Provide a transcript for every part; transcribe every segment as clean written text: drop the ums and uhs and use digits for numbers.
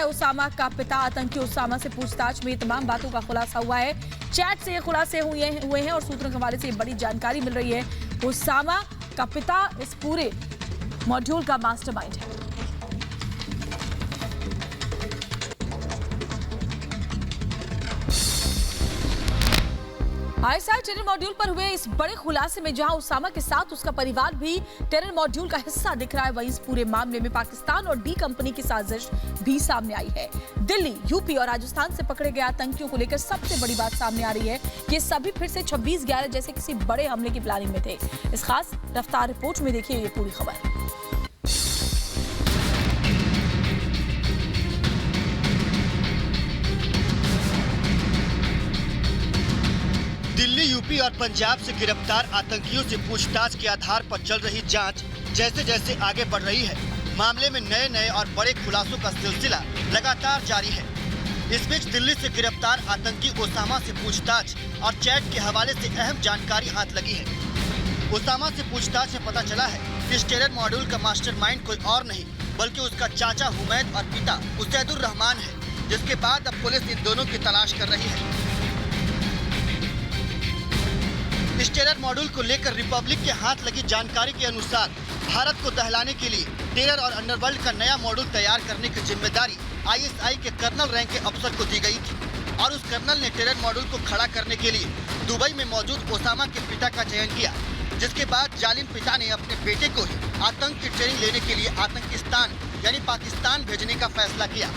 उसामा का पिता। आतंकी उसामा से पूछताछ में तमाम बातों का खुलासा हुआ है। चैट से ये खुलासे हुए हैं और सूत्रों के हवाले से बड़ी जानकारी मिल रही है। उसामा का पिता इस पूरे मॉड्यूल का मास्टरमाइंड है। आईएसआई टेरर मॉड्यूल पर हुए इस बड़े खुलासे में जहां उसामा के साथ उसका परिवार भी टेरर मॉड्यूल का हिस्सा दिख रहा है, वहीं इस पूरे मामले में पाकिस्तान और डी कंपनी की साजिश भी सामने आई है। दिल्ली, यूपी और राजस्थान से पकड़े गए आतंकियों को लेकर सबसे बड़ी बात सामने आ रही है कि सभी फिर से 26/11 जैसे किसी बड़े हमले की प्लानिंग में थे। इस खास रफ्तार रिपोर्ट में देखिए ये पूरी खबर। दिल्ली, यूपी और पंजाब से गिरफ्तार आतंकियों से पूछताछ के आधार पर चल रही जांच जैसे जैसे आगे बढ़ रही है, मामले में नए और बड़े खुलासों का सिलसिला लगातार जारी है। इस बीच दिल्ली से गिरफ्तार आतंकी उसामा से पूछताछ और चैट के हवाले से अहम जानकारी हाथ लगी है। उसामा से पूछताछ में पता चला है कि इस टेरर मॉड्यूल का मास्टरमाइंड कोई और नहीं बल्कि उसका चाचा हुमैद और पिता उसैदुर रहमान है, जिसके बाद अब पुलिस इन दोनों की तलाश कर रही है। इस टेरर मॉड्यूल को लेकर रिपब्लिक के हाथ लगी जानकारी के अनुसार भारत को दहलाने के लिए टेरर और अंडरवर्ल्ड का नया मॉड्यूल तैयार करने की जिम्मेदारी आईएसआई के कर्नल रैंक के अफसर को दी गई थी और उस कर्नल ने टेरर मॉड्यूल को खड़ा करने के लिए दुबई में मौजूद उसामा के पिता का चयन किया, जिसके बाद जालिम पिता ने अपने बेटे को ही आतंक की ट्रेनिंग लेने के लिए आतंकिस्तान यानी पाकिस्तान भेजने का फैसला किया।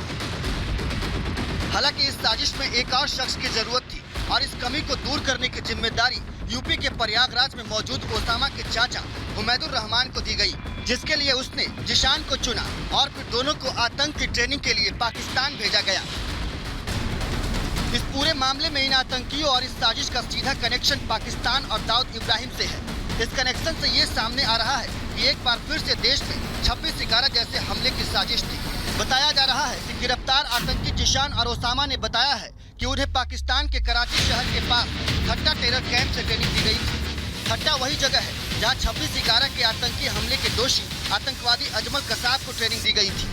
हालांकि इस साजिश में एक और शख्स की जरूरत थी और इस कमी को दूर करने की जिम्मेदारी यूपी के प्रयागराज में मौजूद उसामा के चाचा हुमैदुर रहमान को दी गई, जिसके लिए उसने जिशान को चुना और फिर दोनों को आतंक की ट्रेनिंग के लिए पाकिस्तान भेजा गया। इस पूरे मामले में इन आतंकियों और इस साजिश का सीधा कनेक्शन पाकिस्तान और दाऊद इब्राहिम से है। इस कनेक्शन से ये सामने आ रहा है कि एक बार फिर से देश में 26/11 जैसे हमले की साजिश थी। बताया जा रहा है कि गिरफ्तार आतंकी जिशान और उसामा ने बताया है कि उन्हें पाकिस्तान के कराची शहर के पास खट्टा टेरर कैंप से ट्रेनिंग दी गई थी। खट्टा वही जगह है जहां 26/11 के आतंकी हमले के दोषी आतंकवादी अजमल कसाब को ट्रेनिंग दी गई थी।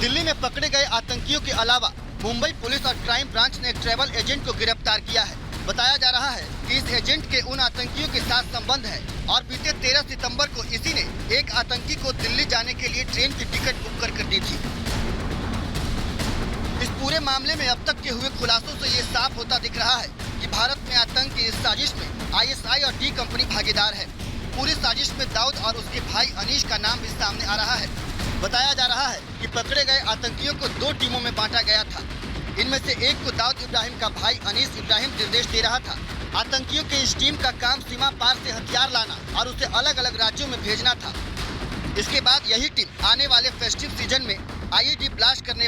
दिल्ली में पकड़े गए आतंकियों के अलावा मुंबई पुलिस और क्राइम ब्रांच ने एक ट्रैवल एजेंट को गिरफ्तार किया है। बताया जा रहा है कि इस एजेंट के उन आतंकियों के साथ संबंध है और बीते 13 सितंबर को इसी ने एक आतंकी को दिल्ली जाने के लिए ट्रेन की टिकट बुक कर दी थी। इस पूरे मामले में अब तक के हुए खुलासों से ये साफ होता दिख रहा है कि भारत में आतंक की इस साजिश में आईएसआई और डी कंपनी भागीदार है। पूरी साजिश में दाऊद और उसके भाई अनीश का नाम भी सामने आ रहा है। बताया जा रहा है कि पकड़े गए आतंकियों को 2 टीमों में बांटा गया था। इनमें से एक को दाऊद इब्राहिम का भाई अनीस इब्राहिम निर्देश दे रहा था। आतंकियों के इस टीम का काम सीमा पार से हथियार लाना और उसे अलग अलग राज्यों में भेजना था। इसके बाद यही टीम आने वाले फेस्टिव सीजन में आईईडी ब्लास्ट करने